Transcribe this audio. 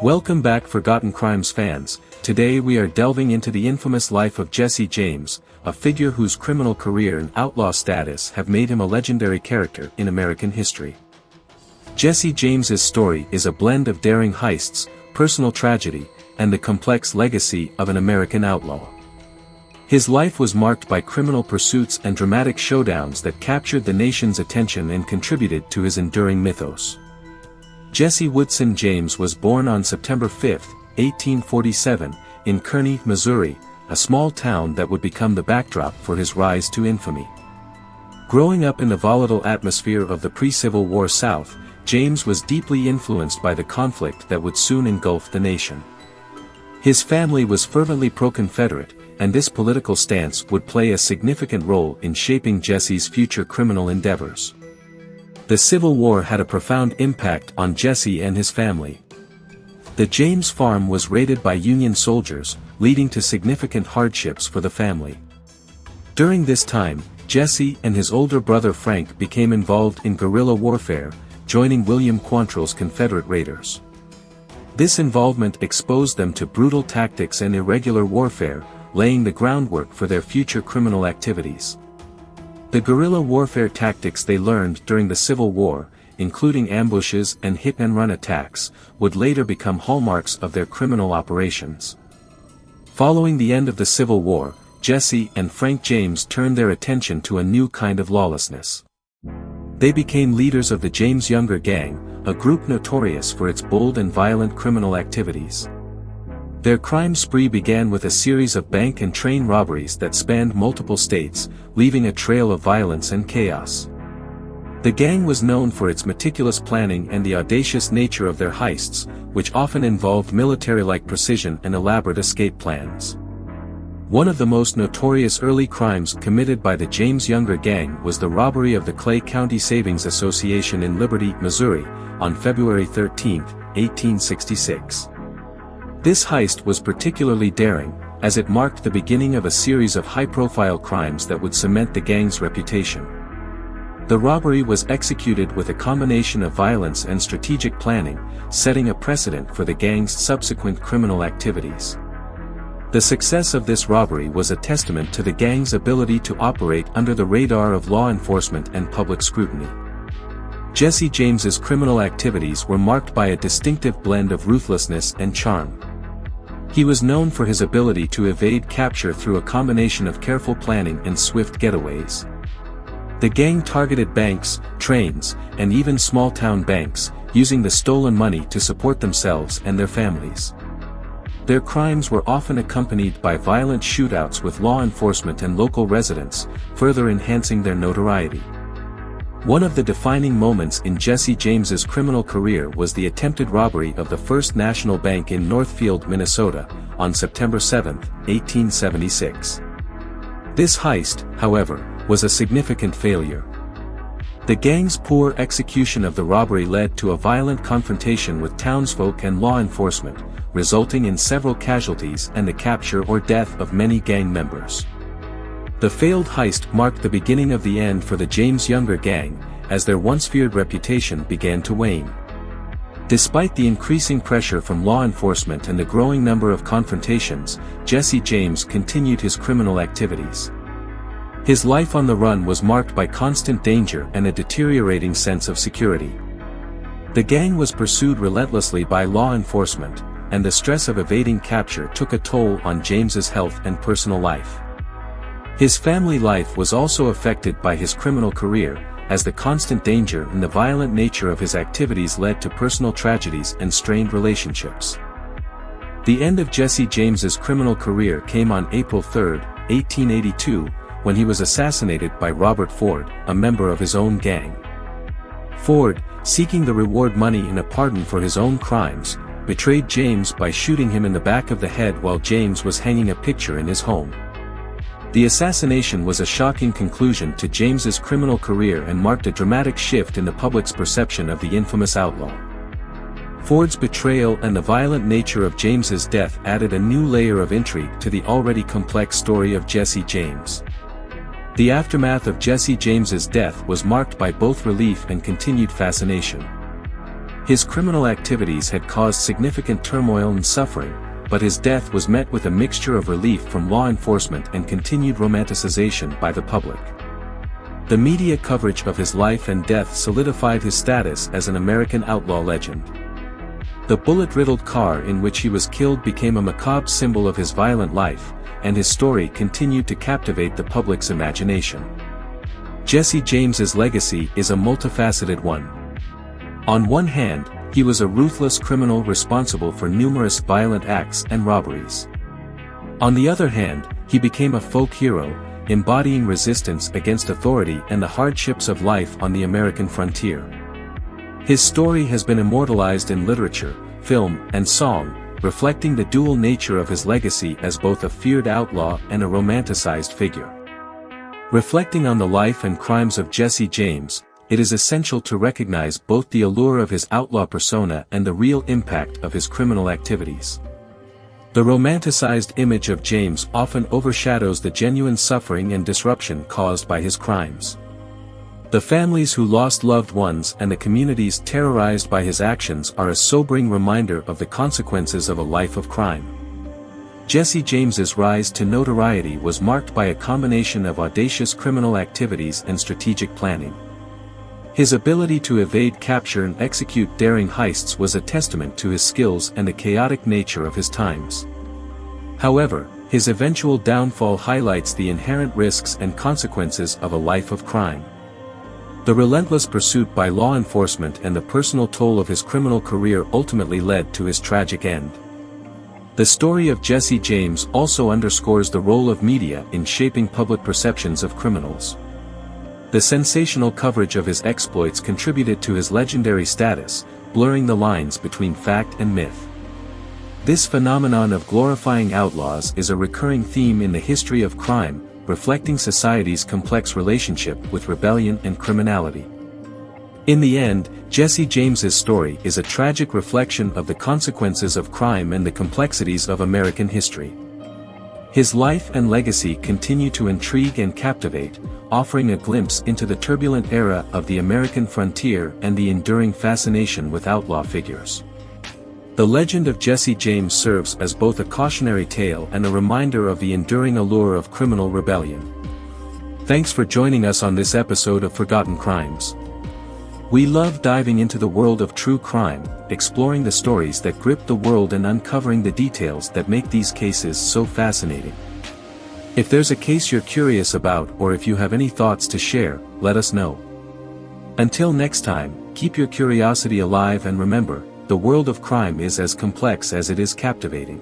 Welcome back, Forgotten Crimes fans. Today we are delving into the infamous life of Jesse James, a figure whose criminal career and outlaw status have made him a legendary character in American history. Jesse James's story is a blend of daring heists, personal tragedy, and the complex legacy of an American outlaw. His life was marked by criminal pursuits and dramatic showdowns that captured the nation's attention and contributed to his enduring mythos. Jesse Woodson James was born on September 5, 1847, in Kearney, Missouri, a small town that would become the backdrop for his rise to infamy. Growing up in the volatile atmosphere of the pre-Civil War South, James was deeply influenced by the conflict that would soon engulf the nation. His family was fervently pro-Confederate, and this political stance would play a significant role in shaping Jesse's future criminal endeavors. The Civil War had a profound impact on Jesse and his family. The James farm was raided by Union soldiers, leading to significant hardships for the family. During this time, Jesse and his older brother Frank became involved in guerrilla warfare, joining William Quantrill's Confederate raiders. This involvement exposed them to brutal tactics and irregular warfare, laying the groundwork for their future criminal activities. The guerrilla warfare tactics they learned during the Civil War, including ambushes and hit-and-run attacks, would later become hallmarks of their criminal operations. Following the end of the Civil War, Jesse and Frank James turned their attention to a new kind of lawlessness. They became leaders of the James Younger Gang, a group notorious for its bold and violent criminal activities. Their crime spree began with a series of bank and train robberies that spanned multiple states, leaving a trail of violence and chaos. The gang was known for its meticulous planning and the audacious nature of their heists, which often involved military-like precision and elaborate escape plans. One of the most notorious early crimes committed by the James Younger Gang was the robbery of the Clay County Savings Association in Liberty, Missouri, on February 13, 1866. This heist was particularly daring, as it marked the beginning of a series of high-profile crimes that would cement the gang's reputation. The robbery was executed with a combination of violence and strategic planning, setting a precedent for the gang's subsequent criminal activities. The success of this robbery was a testament to the gang's ability to operate under the radar of law enforcement and public scrutiny. Jesse James's criminal activities were marked by a distinctive blend of ruthlessness and charm. He was known for his ability to evade capture through a combination of careful planning and swift getaways. The gang targeted banks, trains, and even small-town banks, using the stolen money to support themselves and their families. Their crimes were often accompanied by violent shootouts with law enforcement and local residents, further enhancing their notoriety. One of the defining moments in Jesse James's criminal career was the attempted robbery of the First National Bank in Northfield, Minnesota, on September 7, 1876. This heist, however, was a significant failure. The gang's poor execution of the robbery led to a violent confrontation with townsfolk and law enforcement, resulting in several casualties and the capture or death of many gang members. The failed heist marked the beginning of the end for the James Younger Gang, as their once-feared reputation began to wane. Despite the increasing pressure from law enforcement and the growing number of confrontations, Jesse James continued his criminal activities. His life on the run was marked by constant danger and a deteriorating sense of security. The gang was pursued relentlessly by law enforcement, and the stress of evading capture took a toll on James's health and personal life. His family life was also affected by his criminal career, as the constant danger and the violent nature of his activities led to personal tragedies and strained relationships. The end of Jesse James's criminal career came on April 3, 1882, when he was assassinated by Robert Ford, a member of his own gang. Ford, seeking the reward money in a pardon for his own crimes, betrayed James by shooting him in the back of the head while James was hanging a picture in his home. The assassination was a shocking conclusion to James's criminal career and marked a dramatic shift in the public's perception of the infamous outlaw. Ford's betrayal and the violent nature of James's death added a new layer of intrigue to the already complex story of Jesse James. The aftermath of Jesse James's death was marked by both relief and continued fascination. His criminal activities had caused significant turmoil and suffering, but his death was met with a mixture of relief from law enforcement and continued romanticization by the public. The media coverage of his life and death solidified his status as an American outlaw legend. The bullet-riddled car in which he was killed became a macabre symbol of his violent life, and his story continued to captivate the public's imagination. Jesse James's legacy is a multifaceted one. On one hand, he was a ruthless criminal responsible for numerous violent acts and robberies. On the other hand, he became a folk hero, embodying resistance against authority and the hardships of life on the American frontier. His story has been immortalized in literature, film, and song, reflecting the dual nature of his legacy as both a feared outlaw and a romanticized figure. Reflecting on the life and crimes of Jesse James, it is essential to recognize both the allure of his outlaw persona and the real impact of his criminal activities. The romanticized image of James often overshadows the genuine suffering and disruption caused by his crimes. The families who lost loved ones and the communities terrorized by his actions are a sobering reminder of the consequences of a life of crime. Jesse James's rise to notoriety was marked by a combination of audacious criminal activities and strategic planning. His ability to evade capture and execute daring heists was a testament to his skills and the chaotic nature of his times. However, his eventual downfall highlights the inherent risks and consequences of a life of crime. The relentless pursuit by law enforcement and the personal toll of his criminal career ultimately led to his tragic end. The story of Jesse James also underscores the role of media in shaping public perceptions of criminals. The sensational coverage of his exploits contributed to his legendary status, blurring the lines between fact and myth. This phenomenon of glorifying outlaws is a recurring theme in the history of crime, reflecting society's complex relationship with rebellion and criminality. In the end, Jesse James's story is a tragic reflection of the consequences of crime and the complexities of American history. His life and legacy continue to intrigue and captivate, offering a glimpse into the turbulent era of the American frontier and the enduring fascination with outlaw figures. The legend of Jesse James serves as both a cautionary tale and a reminder of the enduring allure of criminal rebellion. Thanks for joining us on this episode of Forgotten Crimes. We love diving into the world of true crime, exploring the stories that grip the world and uncovering the details that make these cases so fascinating. If there's a case you're curious about or if you have any thoughts to share, let us know. Until next time, keep your curiosity alive and remember, the world of crime is as complex as it is captivating.